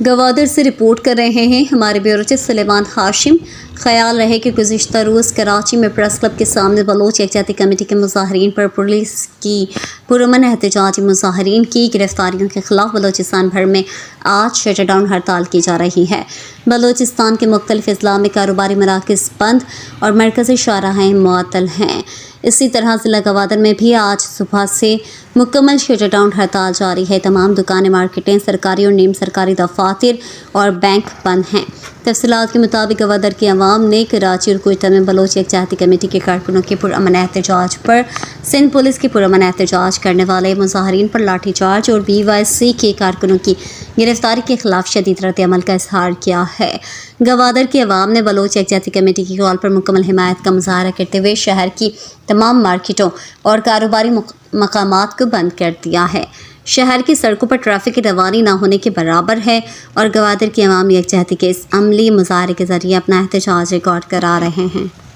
گوادر سے رپورٹ کر رہے ہیں ہمارے بیورو چیف سلیمان ہاشم۔ خیال رہے کہ گزشتہ روز کراچی میں پریس کلب کے سامنے بلوچ یکجہتی کمیٹی کے مظاہرین پر پولیس کی پرامن احتجاجی مظاہرین کی گرفتاریوں کے خلاف بلوچستان بھر میں آج شٹر ڈاؤن ہڑتال کی جا رہی ہے۔ بلوچستان کے مختلف اضلاع میں کاروباری مراکز بند اور مرکزی شاہراہیں معطل ہیں۔ اسی طرح ضلع گوادر میں بھی آج صبح سے مکمل شٹر ڈاؤن ہڑتال جاری ہے۔ تمام دکانیں، مارکیٹیں، سرکاری اور نیم سرکاری دفاتر اور بینک بند ہیں۔ تفصیلات کے مطابق گوادر کی عوام نے کراچی اور کوئٹہ میں بلوچ یکجہتی کمیٹی کے کارکنوں کے پرامن احتجاج پر سندھ پولیس کے پرامن احتجاج کرنے والے مظاہرین پر لاٹھی چارج اور BYC کے کارکنوں کی گرفتاری کے خلاف شدید رد عمل کا اظہار کیا ہے۔ گوادر کی عوام نے بلوچ یکجہتی کمیٹی کی کال پر مکمل حمایت کا مظاہرہ کرتے ہوئے شہر کی تمام مارکیٹوں اور کاروباری مقامات کو بند کر دیا ہے۔ شہر کی سڑکوں پر ٹریفک کی روانی نہ ہونے کے برابر ہے اور گوادر کی عوام یکجہتی کے اس عملی مظاہرے کے ذریعے اپنا احتجاج ریکارڈ کرا رہے ہیں۔